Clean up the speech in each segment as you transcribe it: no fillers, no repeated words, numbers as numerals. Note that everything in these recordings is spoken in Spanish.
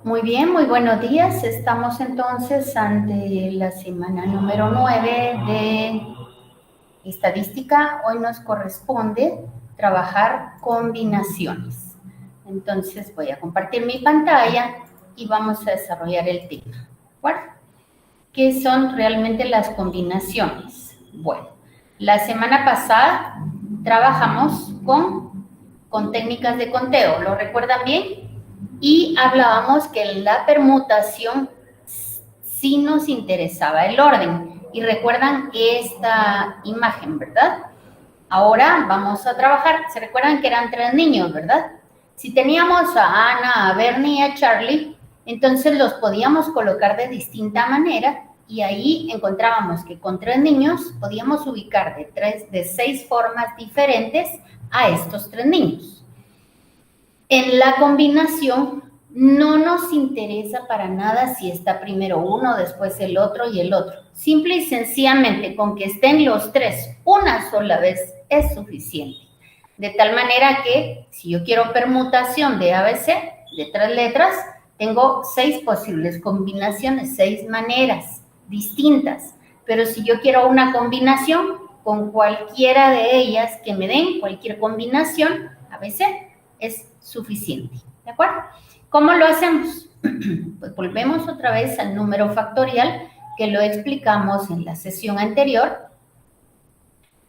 Muy bien, muy buenos días. Estamos entonces ante la semana número 9 de estadística. Hoy nos corresponde trabajar combinaciones. Entonces voy a compartir mi pantalla y vamos a desarrollar el tema. ¿De acuerdo? ¿Qué son realmente las combinaciones? Bueno, la semana pasada trabajamos con técnicas de conteo. ¿Lo recuerdan bien? Y hablábamos que en la permutación sí nos interesaba el orden. Y recuerdan esta imagen, ¿verdad? Ahora vamos a trabajar. ¿Se recuerdan que eran 3 niños, verdad? Si teníamos a Ana, a Bernie y a Charlie, entonces los podíamos colocar de distinta manera y ahí encontrábamos que con 3 niños podíamos ubicar de 6 formas diferentes a estos 3 niños. En la combinación no nos interesa para nada si está primero uno, después el otro y el otro. Simple y sencillamente con que estén los 3 una sola vez es suficiente. De tal manera que si yo quiero permutación de ABC, de 3 letras, tengo 6 posibles combinaciones, 6 maneras distintas. Pero si yo quiero una combinación, con cualquiera de ellas que me den, cualquier combinación, ABC, es suficiente, ¿de acuerdo? ¿Cómo lo hacemos? Pues volvemos otra vez al número factorial que lo explicamos en la sesión anterior.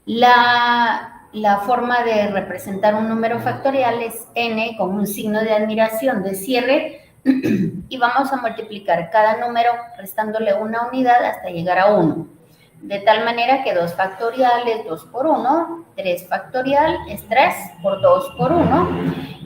La forma de representar un número factorial es n con un signo de admiración de cierre y vamos a multiplicar cada número restándole una unidad hasta llegar a 1. De tal manera que 2 factorial es 2 por 1, 3 factorial es 3 por 2 por 1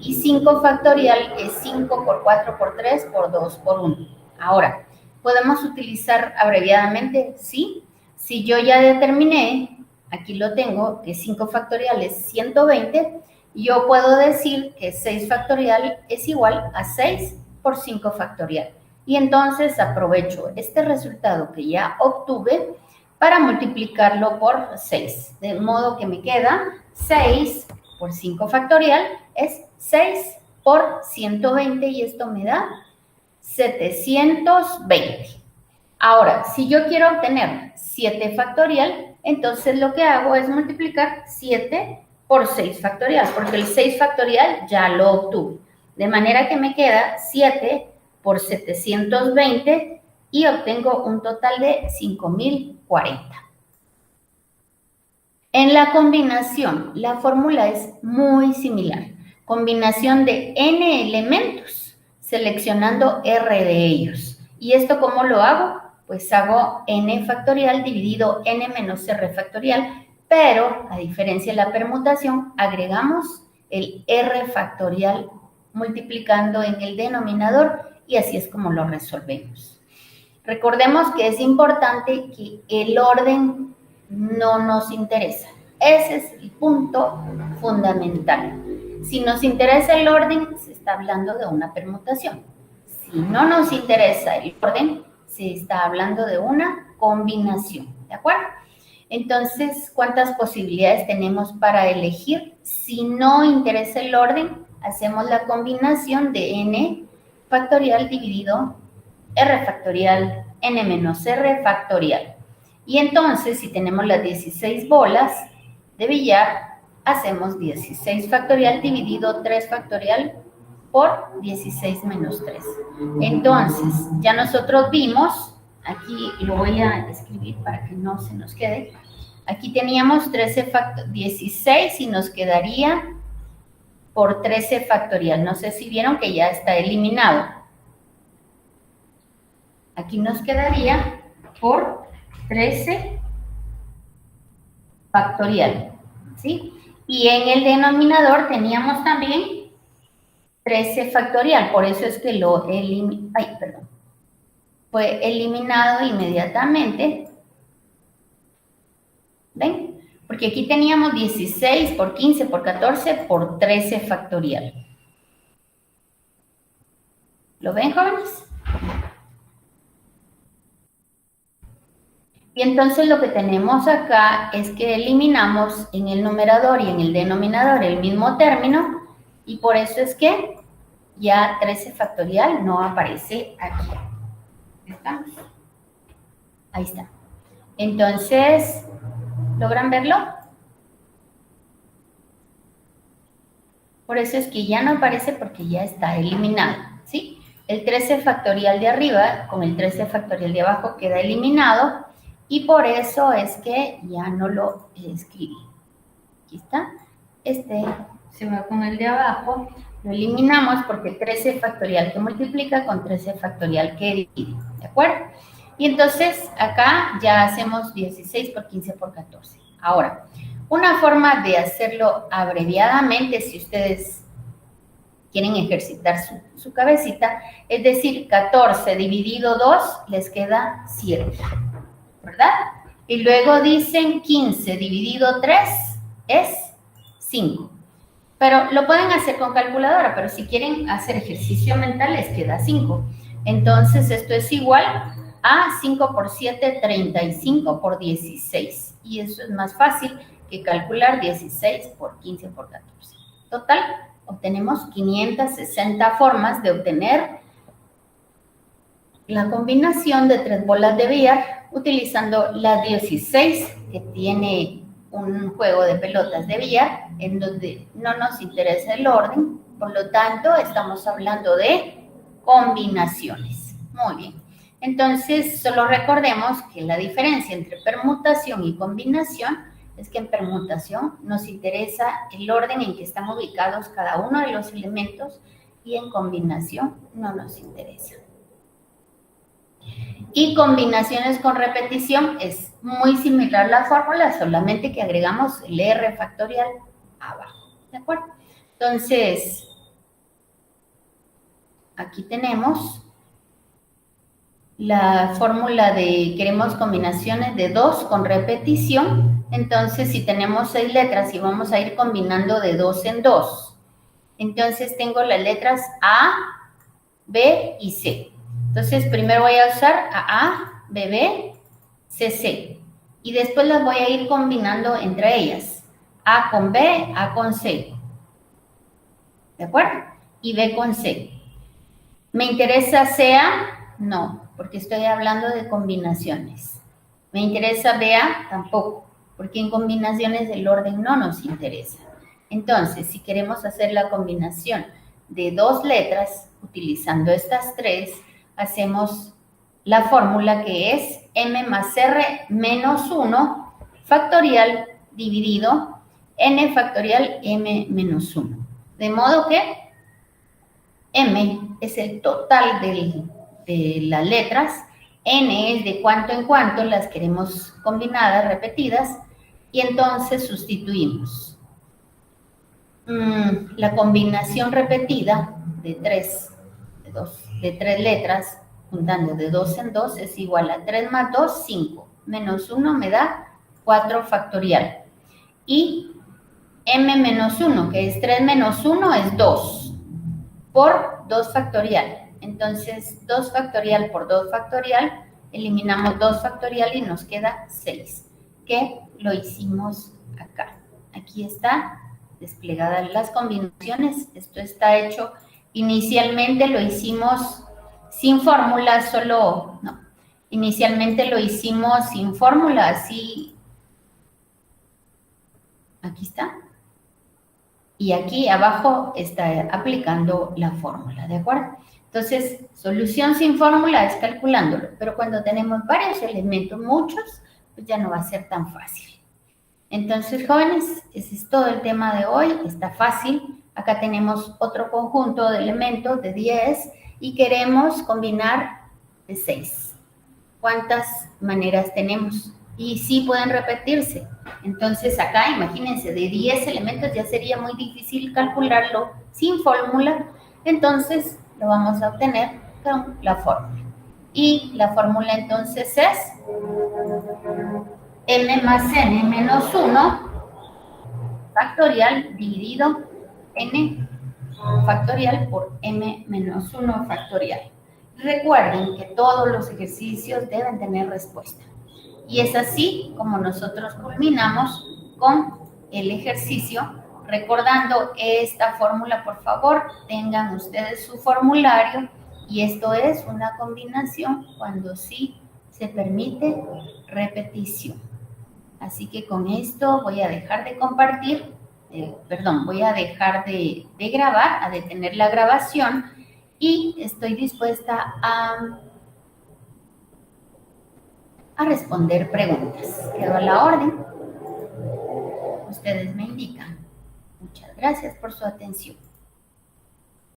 y 5 factorial es 5 por 4 por 3 por 2 por 1. Ahora, ¿podemos utilizar abreviadamente? Sí. Si yo ya determiné, aquí lo tengo, que 5 factorial es 120, yo puedo decir que 6 factorial es igual a 6 por 5 factorial. Y entonces aprovecho este resultado que ya obtuve para multiplicarlo por 6. De modo que me queda 6 por 5 factorial es 6 por 120 y esto me da 720. Ahora, si yo quiero obtener 7 factorial, entonces lo que hago es multiplicar 7 por 6 factorial, porque el 6 factorial ya lo obtuve. De manera que me queda 7 por 720 y obtengo un total de 5040. En la combinación, la fórmula es muy similar. Combinación de n elementos, seleccionando r de ellos. ¿Y esto cómo lo hago? Pues hago n factorial dividido n menos r factorial, pero a diferencia de la permutación, agregamos el r factorial multiplicando en el denominador y así es como lo resolvemos. Recordemos que es importante que el orden no nos interesa. Ese es el punto fundamental. Si nos interesa el orden, se está hablando de una permutación. Si no nos interesa el orden, se está hablando de una combinación, ¿de acuerdo? Entonces, ¿cuántas posibilidades tenemos para elegir? Si no interesa el orden, hacemos la combinación de n factorial dividido r factorial n menos r factorial. Y entonces, si tenemos las 16 bolas de billar, hacemos 16 factorial dividido 3 factorial por 16 menos 3. Entonces, ya nosotros vimos, aquí lo voy a escribir para que no se nos quede, aquí teníamos 16 y nos quedaría por 13 factorial. No sé si vieron que ya está eliminado. Aquí nos quedaría por 13 factorial, ¿sí? Y en el denominador teníamos también 13 factorial, por eso es que lo fue eliminado inmediatamente. ¿Ven? Porque aquí teníamos 16 por 15 por 14 por 13 factorial. ¿Lo ven, jóvenes? Y entonces lo que tenemos acá es que eliminamos en el numerador y en el denominador el mismo término y por eso es que ya 13 factorial no aparece aquí. ¿Estamos? Ahí está. Entonces, ¿logran verlo? Por eso es que ya no aparece porque ya está eliminado, ¿sí? El 13 factorial de arriba con el 13 factorial de abajo queda eliminado y por eso es que ya no lo escribí. Aquí está. Este se va con el de abajo. Lo eliminamos porque el 13 factorial que multiplica con 13 factorial que divide, ¿de acuerdo? Y entonces acá ya hacemos 16 por 15 por 14. Ahora, una forma de hacerlo abreviadamente, si ustedes quieren ejercitar su cabecita, es decir, 14 dividido 2 les queda 7, ¿verdad? Y luego dicen 15 dividido 3 es 5. Pero lo pueden hacer con calculadora, pero si quieren hacer ejercicio mental les queda 5. Entonces esto es igual a 5 por 7, 35 por 16. Y eso es más fácil que calcular 16 por 15 por 14. Total, obtenemos 560 formas de obtener la combinación de 3 bolas de billar utilizando las 16 que tiene un juego de pelotas de billar en donde no nos interesa el orden, por lo tanto estamos hablando de combinaciones. Muy bien. Entonces, solo recordemos que la diferencia entre permutación y combinación es que en permutación nos interesa el orden en que están ubicados cada uno de los elementos y en combinación no nos interesa. Y combinaciones con repetición es muy similar la fórmula, solamente que agregamos el R factorial abajo, ¿de acuerdo? Entonces, aquí tenemos la fórmula de queremos combinaciones de 2 con repetición. Entonces, si tenemos 6 letras y vamos a ir combinando de 2 en 2, entonces tengo las letras A, B y C. Entonces, primero voy a usar A, B, B, C, C. Y después las voy a ir combinando entre ellas. A con B, A con C. ¿De acuerdo? Y B con C. ¿Me interesa CA? No, porque estoy hablando de combinaciones. ¿Me interesa BA? Tampoco, porque en combinaciones el orden no nos interesa. Entonces, si queremos hacer la combinación de 2 letras, utilizando estas 3, hacemos la fórmula que es M más R menos 1 factorial dividido N factorial M menos 1. De modo que M es el total de las letras, N es de cuánto en cuánto las queremos combinadas, repetidas, y entonces sustituimos. La combinación repetida de 3 letras, juntando de 2 en 2, es igual a 3 más 2, 5, menos 1 me da 4 factorial. Y M menos 1, que es 3 menos 1, es 2, por 2 factorial. Entonces, 2 factorial por 2 factorial, eliminamos 2 factorial y nos queda 6, que lo hicimos acá. Aquí está desplegadas las combinaciones. Esto está hecho, inicialmente lo hicimos sin fórmula, inicialmente lo hicimos sin fórmula, así, aquí está. Y aquí abajo está aplicando la fórmula, ¿de acuerdo? Entonces, solución sin fórmula es calculándolo, pero cuando tenemos varios elementos, muchos, pues ya no va a ser tan fácil. Entonces, jóvenes, ese es todo el tema de hoy, está fácil. Acá tenemos otro conjunto de elementos de 10 y queremos combinar de 6. ¿Cuántas maneras tenemos? Y sí pueden repetirse. Entonces acá, imagínense, de 10 elementos ya sería muy difícil calcularlo sin fórmula. Entonces lo vamos a obtener con la fórmula. Y la fórmula entonces es m más n menos 1 factorial dividido n factorial por m menos 1 factorial. Recuerden que todos los ejercicios deben tener respuesta. Y es así como nosotros culminamos con el ejercicio Recordando esta fórmula, por favor, tengan ustedes su formulario y esto es una combinación cuando sí se permite repetición. Así que con esto voy a dejar de compartir, voy a dejar de grabar, a detener la grabación y estoy dispuesta a responder preguntas. Quedo a la orden. Ustedes me indican. Muchas gracias por su atención.